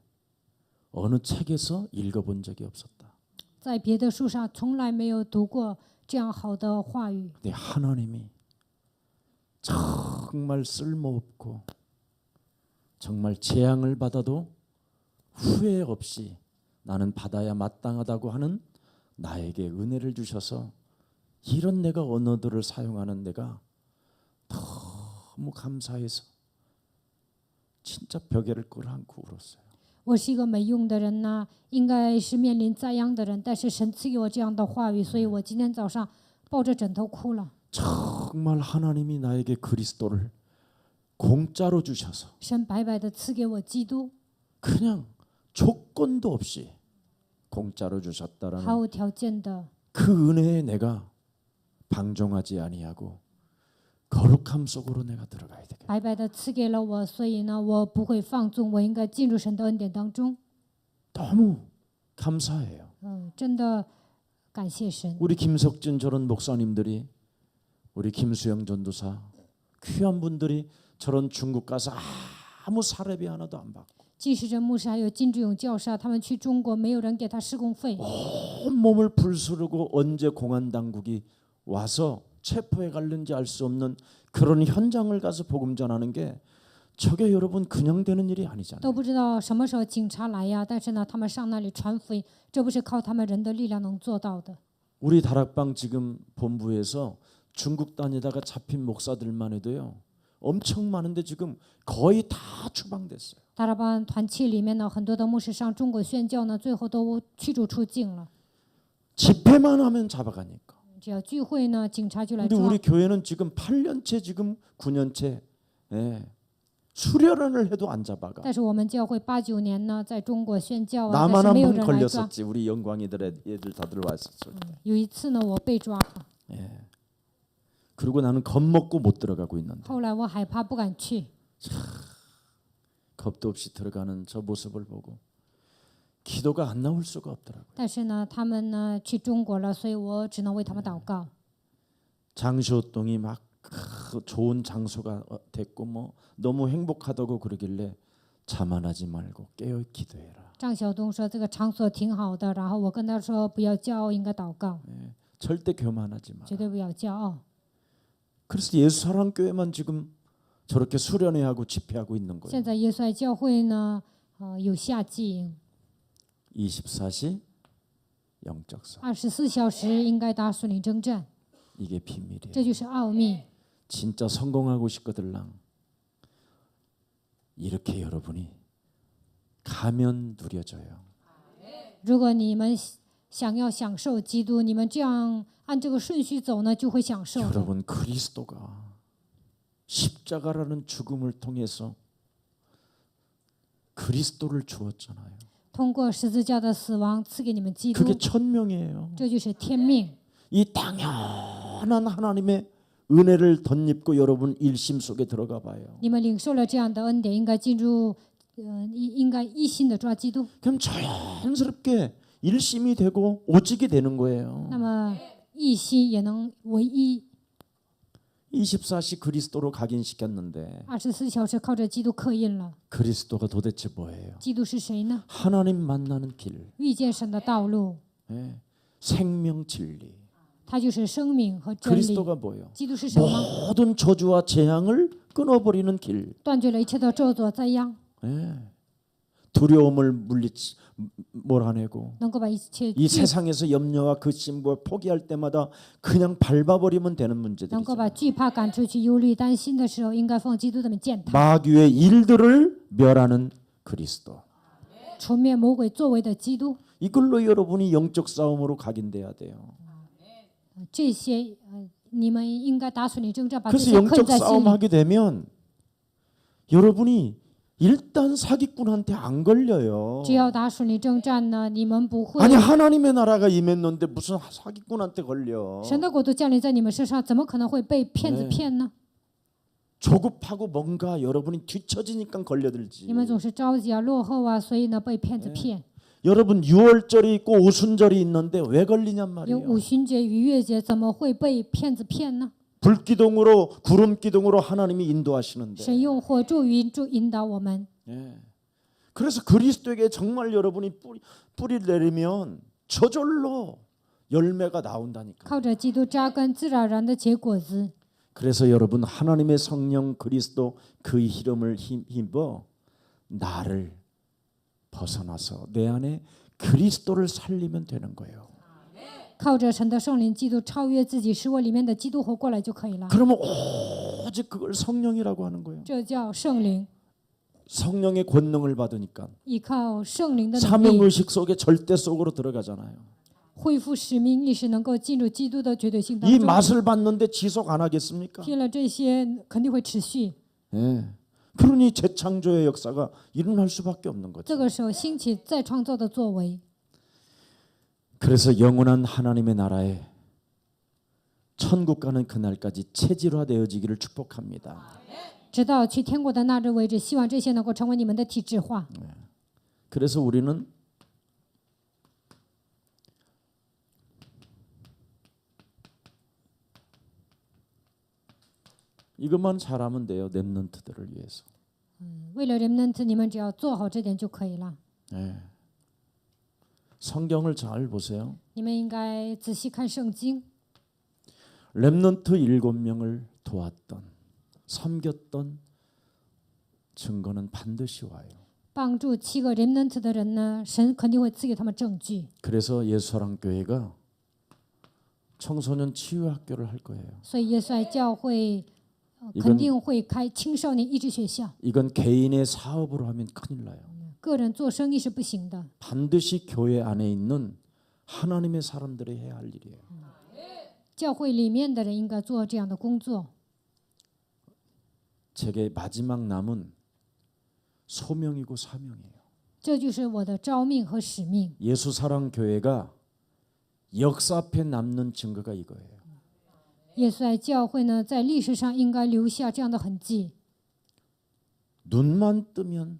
어느 책에서 읽어본 적이 없었다. 在别的书上从来没有读过这样好的话语。 내 하나님이 정말 쓸모없고 정말 재앙을 받아도 후회 없이 나는 받아야 마땅하다고 하는 나에게 은혜를 주셔서 이런 내가 언어들을 sa용하는 내가 너무 감사해서 진짜 벽에를 끌어안고 울었어요. 我是一个没用的人呐，应该是面临灾殃的人，但是神赐给我这样的话语，所以我今天早上抱着枕头哭了。 정말 하나님이 나에게 그리스도를 공짜로 주셔서 神白白的赐给我基督， 그냥 조건도 없이 공짜로 주셨다라는 毫无条件的， 그 은혜에 내가 방종하지 아니하고 거룩함 속으로 내가 들어가야 되겠다. 白白的赐给了我，所以呢，我不会放纵，我应该进入神的恩典当中。 너무 감사해요. 真的感谢神。 우리 김석진 저런 목사님들이 우리 김수영 전도사 귀한 분들이 저런 중국 가서 아무 사례비 하나도 안 받고 季世珍牧师还有金志勇教授，他们去中国，没有人给他施工费， 온 몸을 불스르고 언제 공안 당국이 와서 체포해 갈는지 알 수 없는 그런 현장을 가서 복음 전하는 게 저게 여러분 그냥 되는 일이 아니잖아요. 都不知道什么时候警察来呀。但是呢，他们上那里传福音，这不是靠他们人的力量能做到的。 우리 다락방 지금 본부에서 중국 다니다가 잡힌 목사들만 해도요 엄청 많은데 지금 거의 다 추방됐어요. 大拉班团契里面呢，很多的牧师上中国宣教呢，最后都驱逐出境了。 집회만 하면 잡아가니까. 只要聚会呢，警察就来 근데 抓。 우리 교회는 지금 8년째 지금 9년째 수련을 해도 안 잡아가. 但是我们教会89年呢，在中国宣教啊，但 나만 是没有 한 人 번 来抓。 걸렸었지. 우리 영광이들의 애들 다들 왔었을 때. 有一次呢，我被抓了， 그리고 나는 겁먹고 못 들어가고 있는데 后来我害怕不敢去。 겁도 없이 들어가는 저 모습을 보고 기도가 안 나올 수가 없더라고요. 但是呢，他们呢去中国了，所以我只能为他们祷告。 장시호동이 막 좋은 장소가 됐고 뭐 너무 행복하다고 그러길래 자만하지 말고 깨어 기도해라. 张晓东说这个场所挺好的，然后我跟他说不要骄傲，应该祷告， 절대 교만하지 마. 绝对不要骄傲。 그래서 예수사랑교회만 지금 저렇게 수련회하고 집회하고 있는 거예요. 现在耶稣爱教会呢，有夏季营， 24시 영적사. 24小时应该打属灵征战， 이게 비밀이에요. 这就是奥秘。 진짜 성공하고 싶거들랑 이렇게 여러분이 가면 누려져요. 如果你们想要享受基督，你们这样按这个顺序走呢，就会享受的。 여러분 그리스도가 십자가라는 죽음을 통해서 그리스도를 주었잖아요. 通过十字架的死亡赐给你们基督 그게 ， 천명이에요. 这就是天命。 이 당연한 하나님의 은혜를 덧입고 여러분 일심 속에 들어가 봐요. 你们领受了这样的恩典，应该进入，应该一心的抓基督。 그럼 자연스럽게 일심이 되고 오직이 되는 거예요. 那么一心也能唯一。 24시 그리스도로 각인시켰는데 24小时靠着基督刻印了。 그리스도가 도대체 뭐예요? 基督是谁呢？ 하나님 만나는 길, 遇见神的道路， 생명 진리. 它就是生命和真理。 그리스도가 뭐예요? 基督是什么？ 모든 저주와 재앙을 끊어버리는 길. 断绝了一切的咒诅灾殃， 두려움을 몰아내고 能够把一切 이 세상에서 염려와 근심과 포기할 때마다 그냥 밟아버리면 되는 能 문제들이죠. 够把惧怕赶出去，忧虑担心的时候，应该奉基督的名践踏， 마귀의 일들을 멸하는 그리스도. 除灭魔鬼作为的基督。 이걸로 여러분이 영적 싸움으로 각인돼야 돼요. 这些你们应该打属灵征战，把这 그래서 些刻 영적 在心里。 싸움하게 되면 여러분이 일단 사기꾼한테 안 걸려요. 只要打属灵征战呢，你们不会。 아니 하나님의 나라가 임했는데 무슨 사기꾼한테 걸려. 神的国度降临在你们身上，怎么可能会被骗子骗呢？ 조급하고 뭔가 여러분이 뒤처지니까 걸려들지. 你们总是着急啊、落后啊，所以呢被骗子骗。 여러분 유월절이 있고 오순절이 있는데 왜 걸리냔 有 말이에요. 五旬节、逾越节，怎么会被骗子骗呢？ 불기둥으로 구름 기둥으로 하나님이 인도하시는데 神用火柱云柱引导我们。 예. 그래서 그리스도에게 정말 여러분이 뿌리를 내리면 저절로 열매가 나온다니까. 靠着基督扎根，自然而然的结果子。 그래서 여러분 하나님의 성령 그리스도 그 이름을 힘입어 나를 벗어나서 내 안에 그리스도를 살리면 되는 거예요. 靠着神的圣灵，基督超越自己，使我里面的基督活过来就可以了。 그러면 오직 그걸 성령이라고 하는 거예요. 这叫圣灵， 성령의 권능을 받으니까 依靠圣灵的能力， 사명의식 속에 절대 속으로 들어가잖아요. 恢复使命意识，能够进入基督的绝对性当 이 中。 맛을 봤는데 지속 안 하겠습니까? 听了这些，肯定会持续。 예. 그러니 재창조의 역사가 일어날 수밖에 없는 这 거죠. 个时候兴起再创造的作为， 그래서 영원한 하나님의 나라에 천국 가는 그날까지 체질화되어지기를 축복합니다. 直到去天国的那日为止，希望这些能够成为你们的体制化。 그래서 우리는 이것만 잘하면 돼요. 렘넌트들을 위해서. 为了 remnant， 你们只要做好这点就可以了。 네. 성경을 잘 보세요. 你们应该仔细看圣经。 렘넌트 7명을 도왔던 섬겼던 증거는 반드시 와요. 帮助7个 remnant 的人呢，神肯定会赐给他们证据。 그래서 예수사랑교회가 청소년 치유학교를 할 거예요. 所以耶稣爱教会、 이건 肯定会开青少年医治学校。 이건 개인의 사업으로 하면 큰일 나요. 个人做生意是不行的， 반드시 교회 안에 있는 하나님의 사람들이 해야 할 일이에요. 教会里面的人应该做这样的工作。 제게 마지막 남은 소명이고 사명이에요. 这就是我的召命和使命。 예수사랑교회가 역사 앞에 남는 증거가 이거예요. 耶稣爱教会呢，在历史上应该留下这样的痕迹。 눈만 뜨면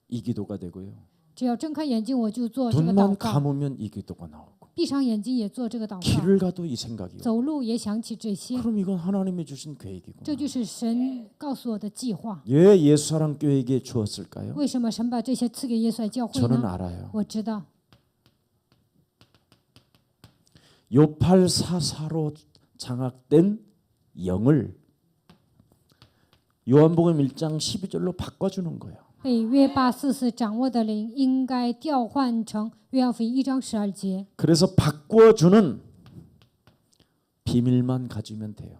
이 기도가 되고요. 只要睁开眼睛，我就做这个祷 눈만 告； 감으면 이 기도가 나오고 闭上眼睛也做这个祷告； 길을 가도 이 생각이 오고 走路也想起这些。 그럼 이건 하나님이 주신 계획이고 这就是神告诉我的计划。 왜 예수사랑교회에게 주었을까요? 为什么神把这些赐给耶稣爱教会 저는 呢？ 알아요. 我知道， 요팔사사로 장악된 영을 요한복음 1장 12절로 바꿔주는 거예요. 被约巴44掌握的灵，应该调换成约翰福音1章12节。 그래서 바꿔주는 비밀만 가지면 돼요.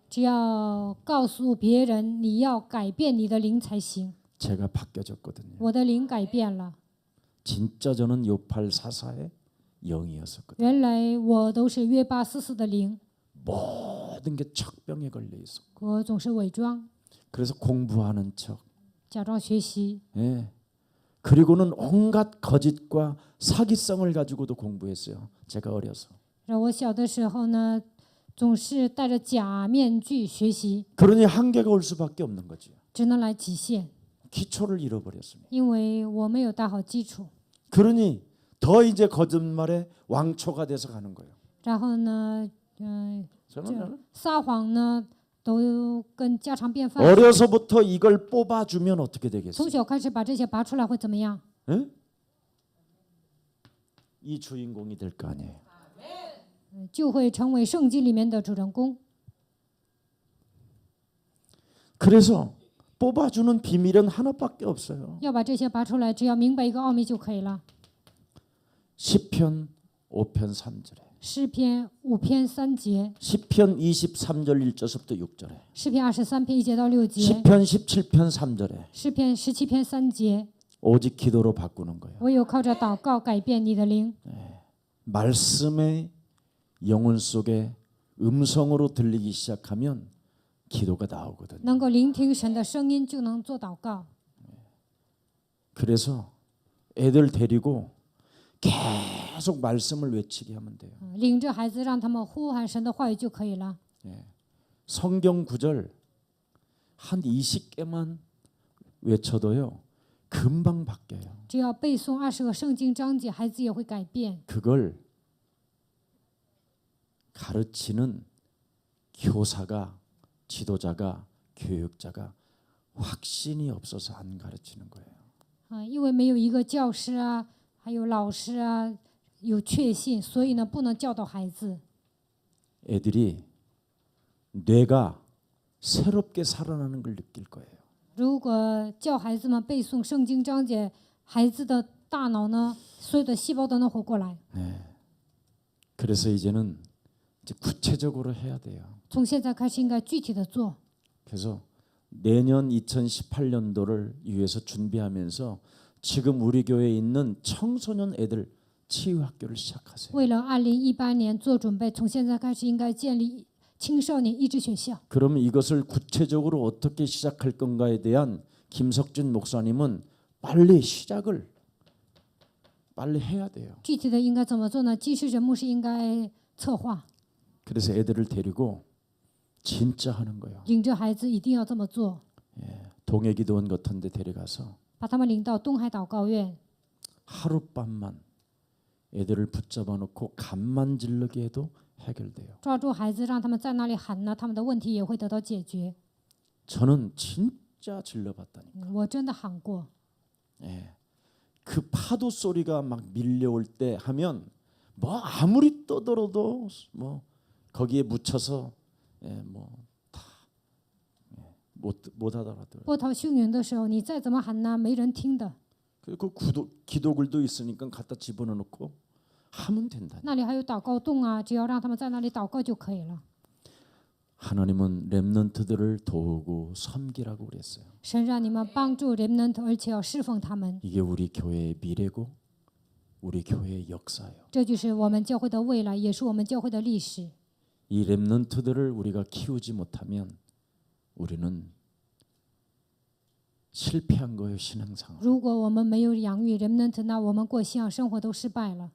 只要告诉别人你要改变你的灵才行。 제가 바뀌어졌거든요. 我的灵改变了， 진짜 저는 요팔사사의 영이었었거든요. 原来我都是约巴44的灵， 모든 게 척병에 걸려 있었고 我总是伪装， 그래서 공부하는 척 假装学习， 예. 그리고는 온갖 거짓과 사기성을 가지고도 공부했어요. 제가 어려서. 然后我小的时候呢，总是戴着假面具学习， 그러니 한계가 올 수밖에 없는 거죠. 只能来极限， 기초를 잃어버렸습니다. 因为我没有打好基础。 그러니 더 이제 거짓말의 왕초가 돼서 가는 거예요. 然后呢，저는 撒谎呢都跟家常便饭。 어려서부터 이걸 뽑아주면 어떻게 从 되겠어요? 小开始把这些拔出来会怎么样？ 예? 이 주인공이 될 거 아니에요. 就会成为圣经里面的主人公。 그래서 뽑아주는 비밀은 하나밖에 없어요. 要把这些拔出来，只要明白一个奥秘就可以了。 시편 5편 3절에 诗篇5篇3节， 시편 23절 1절부터 6절에 诗篇23篇1节到6节， 시편 17편 3절에 诗篇17篇3节， 오직 기도로 바꾸는 거예요. 唯有靠着祷告改变你的灵。 말씀의 영혼 속에 음성으로 들리기 시작하면 기도가 나오거든요. 能够聆听神的声音，就能做祷告。 그래서 애들 데리고 계속 말씀을 외치게 하면 돼요. 领着孩子，让他们呼喊神的话语就可以了。 성경 구절 한 20개만 외쳐도요. 금방 바뀌어요. 只要背诵20个圣经章节，孩子也会改变。 그걸 가르치는 교사가, 지도자가, 교육자가 확신이 없어서 안 가르치는 거예요. 因为没有一个教师啊，还有老师啊有确信，所以呢不能教导孩子。 애들이 뇌가 새롭게 살아나는 걸 느낄 거예요. 如果叫孩子们背诵圣经章节，孩子的大脑呢，所有的细胞都能活过来。 그래서 이제는 이제 구체적으로 해야 돼요. 从现在开始应该具体的做。 그래서 내년 2018년도를 위해서 준비하면서 지금 우리 교회에 있는 청소년 애들 치유 학교를 시작하세요. 为了2018年做准备，从现在开始应该建立青少年医治学校。 그러면 이것을 구체적으로 어떻게 시작할 건가에 대한 김석준 목사님은 빨리 시작을 빨리 해야 돼요. 具体的应该怎么做呢？基士人牧师应该策划， 그래서 애들을 데리고 진짜 하는 거예요. 领着孩子一定要这么做， 동해기도원 같은 데 데려가서 把他们领到东海祷告院， 하룻밤만 애들을 붙잡아 놓고 간만 질르게 해도 해결돼요. 抓住孩子，让他们在那里喊呢，他们的问题也会得到解决。 저는 진짜 질러봤다니까. 我真的喊过， 그 파도 소리가 막 밀려올 때 하면 뭐 아무리 떠들어도 뭐 거기에 묻혀서 못 하더라고요. 波涛汹涌的时候，你再怎么喊呢，没人听的。 그 기도글도 있으니까 갖다 집어넣고 하면 된다. 那里还有祷告洞啊，只要让他们在那里祷告就可以了。 하나님은 렘넌트들을 도우고 섬기라고 그랬어요. 神让你们帮助 remnant， 而且要侍奉他们， 이게 우리 교회의 미래고 우리 교회의 역사예요. 这就是我们教会的未来，也是我们教会的历史。 이 렘넌트들을 우리가 키우지 못하면 우리는 실패한 거예요, 신앙생활. 如果我们没有养育 remnant， 那我们过信仰生活都失败了。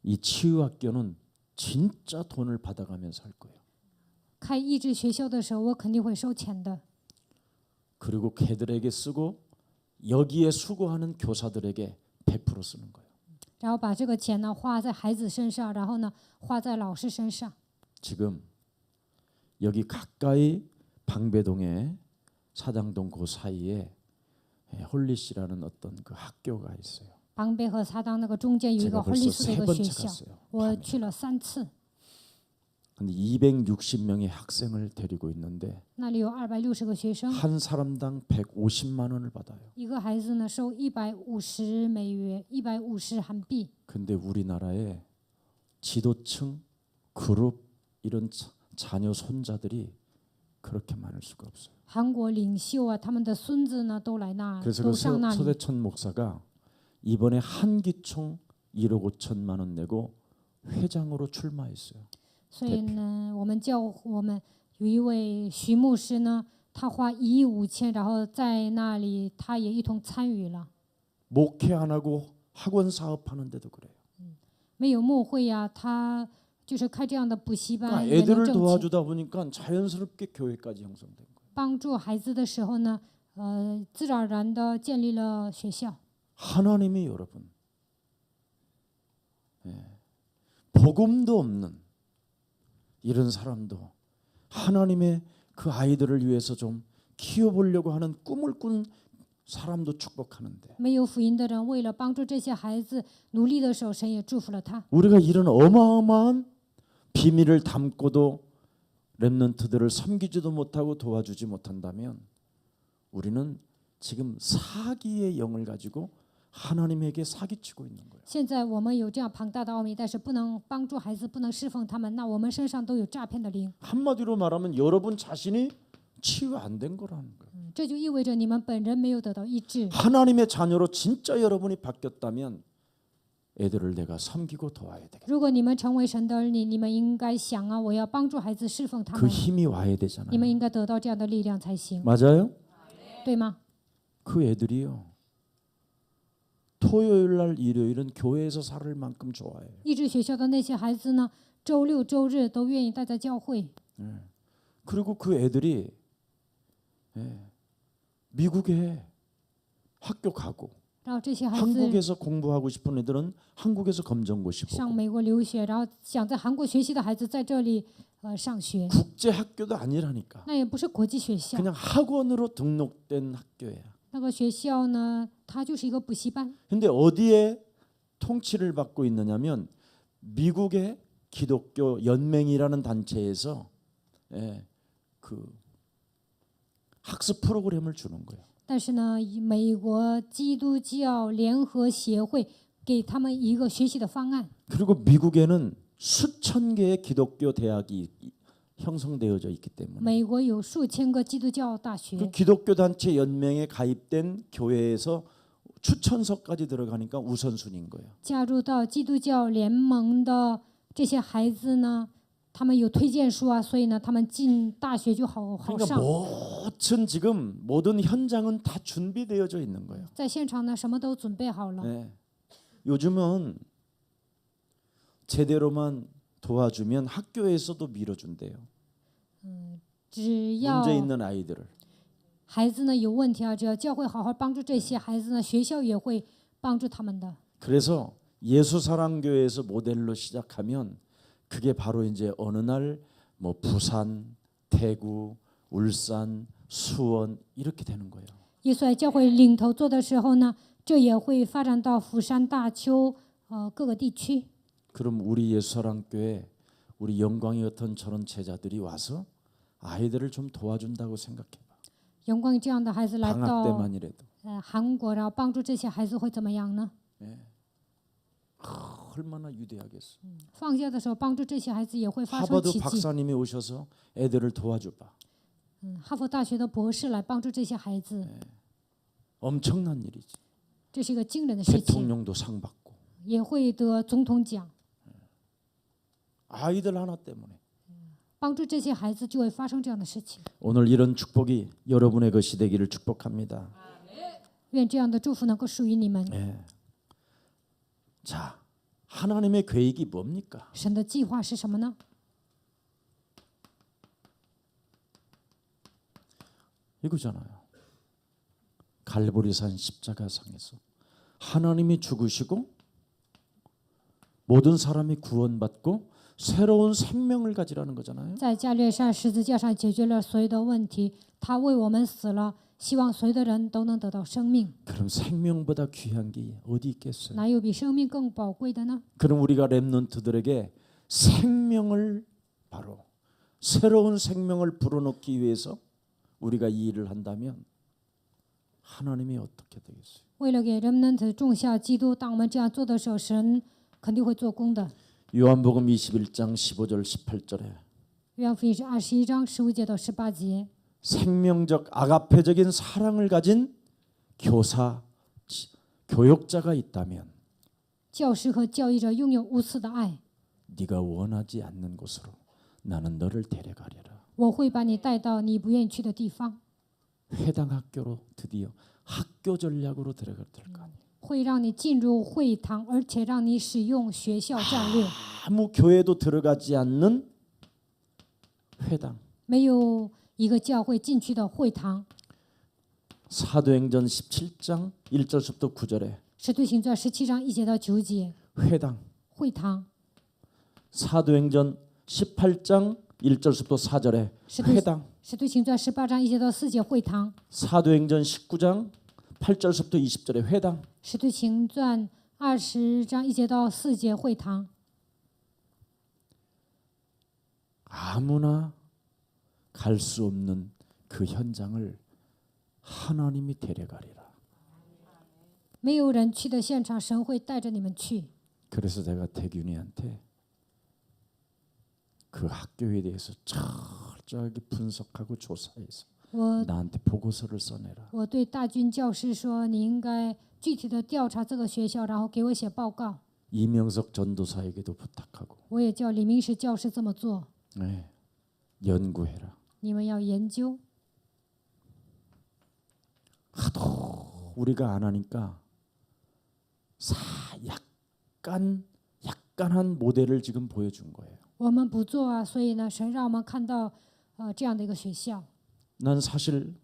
이 치유학교는 진짜 돈을 받아가면서 할 거예요. 开医治学校的时候，我肯定会收钱的。 그리고 걔들에게 쓰고 여기에 수고하는 교사들에게 100% 쓰는 거예요. 然后把这个钱呢花在孩子身上，然后呢花在老师身上。 지금 여기 가까이 방배동에 사당동 그 사이에 홀리시라는 어떤 그 학교가 있어요. 旁边和撒当那个中间有一 제가 个 벌써 婚礼寺的一 세 个 번째 学校， 갔어요. 我去了3次， 근데 260명의 학생을 데리고 있는데 那里有260个学生， 한 사람당 150만 원을 받아요. 一个孩子呢收150美元，150韩币。 근데 우리나라에 지도층, 그룹 이런 자녀 손자들이 그렇게 많을 수가 없어요. 韩国领袖啊，他们的孙子呢都来那， 그래서 都 그 上那里。 서대천 목사가 이번에 한기총 1억 5천만 원 내고 회장으로 출마했어요. 所以呢，我们有一位徐牧师呢，他花1亿5千，然后在那里他也一同参与了。 목회 안 하고 학원 사업하는데도 그래요. 没有牧会呀、他就是开这样的补习 그러니까 班，也能 애들을 挣钱。 도와주다 보니까 자연스럽게 교회까지 형성된 거예요. 帮助孩子的时候呢，自然而然的建立了学校。 하나님이 여러분 복음도 없는 이런 사람도 하나님의 그 아이들을 위해서 좀 키워보려고 하는 꿈을 꾼 사람도 축복하는데 没有福音的人，为了帮助这些孩子努力的时候，神也祝福了他。 우리가 이런 어마어마한 비밀을 담고도 렘넌트들을 섬기지도 못하고 도와주지 못한다면 우리는 지금 사기의 영을 가지고 하나님에게 사기치고 있는 거예요. 现在我们有这样庞大的奥秘，但是不能帮助孩子，不能侍奉他们，那我们身上都有诈骗的灵。 한마디로 말하면 여러분 자신이 치유 안 된 거라는 거예요. 这就意味着你们本人没有得到医治。 하나님의 자녀로 진짜 여러분이 바뀌었다면 애들을 내가 섬기고 도와야 되겠다. 如果你们成为神的儿女，你们应该想啊，我要帮助孩子侍奉他 그 们， 힘이 와야 你们 되잖아요. 应该得到这样的力量才行， 맞아요? 对吗？ 그 애들이요. 토요일 날 일요일은 교회에서 살을 만큼 좋아해요. 医治学校的那些孩子呢，周六周日都愿意待在教会。 그리고 그 애들이 미국에 학교 가고 然后这些孩子 한국에서 공부하고 싶은 애들은 한국에서 검정고시 上 보고 美国留学，然后想在韩国学习的孩子在这里上学， 국제 학교도 아니라니까. 那也不是国际学校， 그냥 학원으로 등록된 학교예요. 那个学校呢，它就是一个补习班。 근데 어디에 통치를 받고 있느냐면 미국의 기독교 연맹이라는 단체에서 그 학습 프로그램을 주는 거예요. 但是呢，美国基督教联合协会给他们一个学习的方案。 그리고 미국에는 수천 개의 기독교 대학이 형성되어져 있기 때문에 美国有数千个基督教大 그 学， 기독교 단체 연맹에 가입된 교회에서 추천서까지 들어가니까 우선순위인 거예요. 加入到基督教联盟的这些孩子呢，他们有推荐书啊，所以呢，他们进大学就好 그러니까 上。 모든 현장은 다 준비되어져 있는 거예요. 在现场呢，什么都准备好了。 네. 요즘은 제대로만 도와주면 학교에서도 밀어준대요. 只要 문제 있는 아이들을. 孩子呢有问题啊，只要教会好好帮助这些孩子呢，学校也会帮助他们的。 그래서 예수사랑교회에서 모델로 시작하면 그게 바로 이제 어느 날 뭐 부산, 대구, 울산, 수원 이렇게 되는 거예요. 耶稣在教会领头做的时候呢，这也会发展到釜山、大邱各个地区。 그럼 우리 예수사랑교회 우리 영광이 같은 저런 제자들이 와서 아이들을 좀 도와준다고 생각해봐. 阳光这样的孩子来 방학 到 때만이라도 韩国，然后帮助这些孩子会怎么样呢？ 얼마나 위대하겠어. 放假的时候帮助这些孩子也会发生 하버드 奇迹。 박사님이 오셔서 애들을 도와줘봐. 哈佛大学的博士来帮助这些孩子， 엄청난 일이지. 这是一个惊人的事情， 대통령도 상 받고 也会得总统奖。 아이들 하나 때문에. 帮助这些孩子就会发生这样的事情。 오늘 이런 축복이 여러분의 것이 되기를 축복합니다. 愿这样的祝福能够属于你们。 자, 하나님의 계획이 뭡니까? 神的计划是什么呢？ 이거잖아요. 갈보리산 십자가상에서 하나님이 죽으시고 모든 사람이 구원받고 새로운 생명을 가지라는 거잖아요. 在加略山十字架上解决了所有的问题，他为我们死了，希望所有的人都能得到生命。 그럼 생명보다 귀한 게 어디 있겠어요? 哪有比生命更宝贵的呢？ 그럼 우리가 렘넌트들에게 생명을 바로 새로운 생명을 불어넣기 위해서 우리가 이 일을 한다면 하나님이 어떻게 되겠어요? 为了给人们种下基督，当我们这样做的时候，神肯定会做工的。 요한복음 21장 15절 18절에 约翰福音是21章15节到18节， 생명적 아가페적인 사랑을 가진 교육자가 있다면 教师和教育者拥有无私的爱， 네가 원하지 않는 곳으로 나는 너를 데려가리라. 我会把你带到你不愿意去的地方， 회당 학교로 드디어 학교 전략으로 들어갈 거 아니에요. 会让你进入会堂，而且让你使用学校战略。 아무 교회도 들어가지 않는 회당. 没有一个教会进去的会堂。 사도행전 17장 1절부터 9절에 使徒行传17章1节到9节， 회당. 会堂。 사도행전 18장 1절부터 4절에 회당. 使徒行传18章1节到4节，会堂。 사도행전 19장 8절부터 20절에 회당. 使徒行传20章1节到4节，会堂。 아무나 갈 수 없는 그 현장을 하나님이 데려가리라. 没有人去的现场，神会带着你们去。 그래서 제가 태균이한테 그 학교에 대해서 철저하게 분석하고 조사해서 我 나한테 보고서를 써내라. 我对大军教师说，你应该具体的调查这个学校，然后给我写报告。 이명석 전도사에게도 부탁하고 我也叫李明石教师这么做， 네, 연구해라. 你们要研究。 하도 우리가 안 하니까 약간한 모델을 지금 보여준 거예요. 我们不做啊，所以呢，神让我们看到这样的一个学校。 난 사실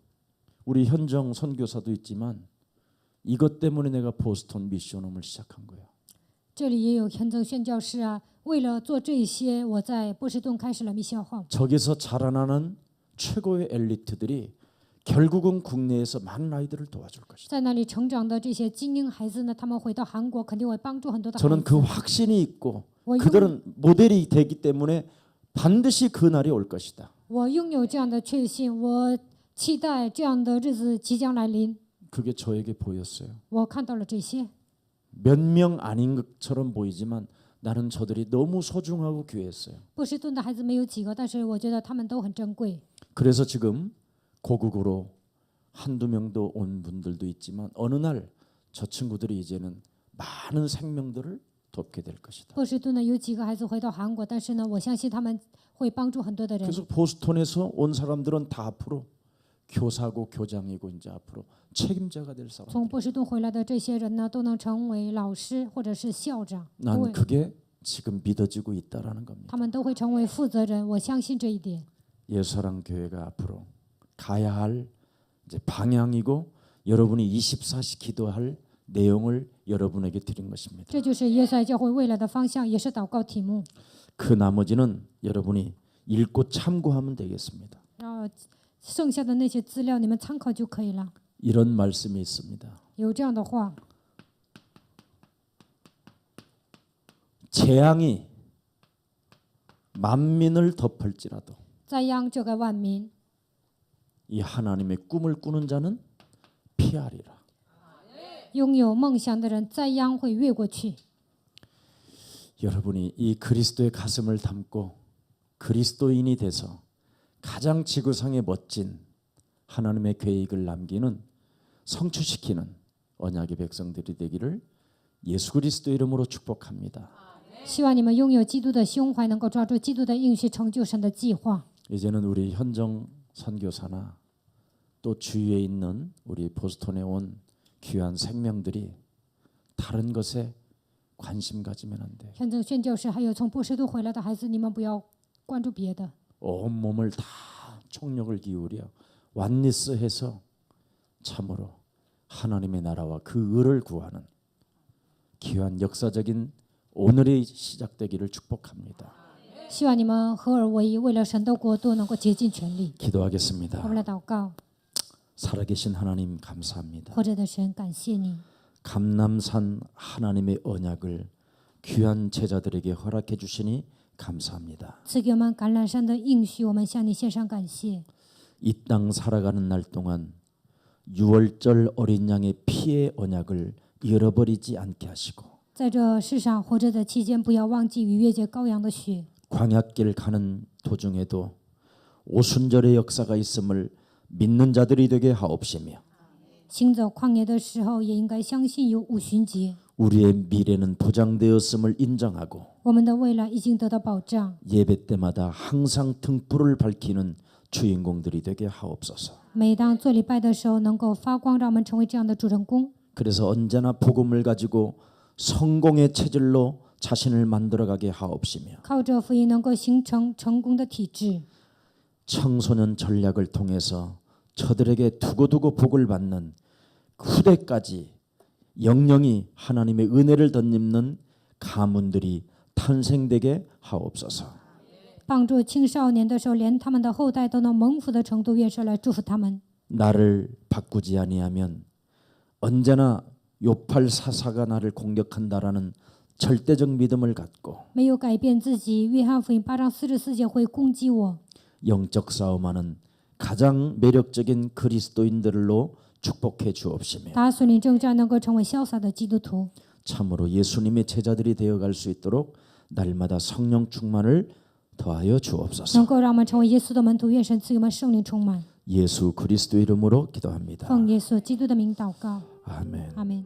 우리 현정 선교사도 있지만 이것 때문에 내가 보스턴 미션홈을 시작한 거예요. 这里也有현正宣教士啊，为了做这一些，我在波士顿开始了密校号。 저기서 자라나는 최고의 엘리트들이 결국은 국내에서 많은 아이들을 도와줄 것이다. 在那里成长的这些精英孩子呢，他们回到韩国肯定会帮助很多的孩 저는 그 子。 확신이 있고 뭐 그들은 모델이 되기 때문에 반드시 그 날이 올 것이다. 我拥有这样的确信，我期待这样的日子即将来临。 그게 저에게 보였어요. 我看到了这些， 몇 명 아닌 것처럼 보이지만 나는 저들이 너무 소중하고 귀했어요. 波士顿的孩子没有几个，但是我觉得他们都很珍贵。 그래서 지금 고국으로 한두 명도 온 분들도 있지만 어느 날 저 친구들이 이제는 많은 생명들을 돕게 될 것이다. 波士顿呢有几个孩子回到韩国，但是呢，我相信他们会帮助很多的人。 그래서 보스턴에서 온 사람들은 다 앞으로 교사고 교장이고 이제 앞으로 책임자가 될 사람. 从波士顿回来的这些人呢，都能成为老师或者是校长，都 난 会 그게 지금 믿어지고 있다라는 겁니다. 他们都会成为负责人。我相信这一点。 예수사랑 교회가 앞으로 가야 할 이제 방향이고 여러분이 24시 기도할 내용을 여러분에게 드린 것입니다. 这就是耶稣爱教会未来的方向，也是祷告题目。 그 나머지는 여러분이 읽고 참고하면 되겠습니다. 然后剩下的那些资料你们参考就可以了。 이런 말씀이 있습니다. 有这样的话， 재앙이 만민을 덮을지라도 灾殃这个万民， 이 하나님의 꿈을 꾸는 자는 피하리라. 拥有梦想的人，灾殃会越过去。 여러분이 이 그리스도의 가슴을 담고 그리스도인이 돼서 가장 지구상에 멋진 하나님의 계획을 남기는 성취시키는 언약의 백성들이 되기를 예수 그리스도 이름으로 축복합니다. 希望你们拥有基督的胸怀，能够抓住基督的应许，成就神的计划。 이제는 우리 현정 선교사나 또 주위에 있는 우리 보스턴에 온 귀한 생명들이 다른 것에 관심 가지면 안 돼요. 현正宣教士还有从波士顿回来的孩子，你们不要关注别的， 온 몸을 다 총력을 기울여 완리스해서 참으로 하나님의 나라와 그 의를 구하는 귀한 역사적인 오늘이 시작되기를 축복합니다. 希望你们合而为一，为了神的国度能够竭尽全力。 기도하겠습니다. 我们来祷告， 살아계신 하나님 감사합니다. 活着的神，感谢你。 감남산 하나님의 언약을 귀한 제자들에게 허락해 주시니 감사합니다. 赐给我们橄榄山的应许，我们向你献上感谢。 이 땅 살아가는 날 동안 유월절 어린 양의 피의 언약을 잃어버리지 않게 하시고 在这世上活着的期间，不要忘记逾越节羔羊的血。 광야길 가는 도중에도 오순절의 역사가 있음을 믿는 자들이 되게 하옵시며 行走旷野的时候，也应该相信有五旬节。 우리의 미래는 보장되었음을 인정하고 我们的未来已经得到保障。 예배 때마다 항상 등불을 밝히는 주인공들이 되게 하옵소서. 每当做礼拜的时候，能够发光，让我们成为这样的主人公。 그래서 언제나 복음을 가지고 성공의 체질로 자신을 만들어가게 하옵시며 靠着福音，能够形成成功的体制。 청소년 전략을 통해서 저들에게 두고두고 복을 받는 후대까지 영영이 하나님의 은혜를 덧입는 가문들이 탄생되게 하옵소서. 帮助青少年的时候，连他们的后代都能蒙福的程度，愿神来祝福他们。 나를 바꾸지 아니하면 언제나 요팔 사사가 나를 공격한다라는 절대적 믿음을 갖고 没有改变自己，约翰福音8章44节会攻击我。 영적 싸움하는 가장 매력적인 그리스도인들로 축복해 주옵시며 打属灵征战，能够成为潇洒的基督徒。 참으로 예수님의 제자들이 되어갈 수 있도록 날마다 성령 충만을 더하여 能 주옵소서. 够让我们成为耶稣的门徒，愿神赐给我们圣灵充满。 예수 그리스도 이름으로 기도합니다. 奉耶稣基督的名祷告， 아멘. 阿门。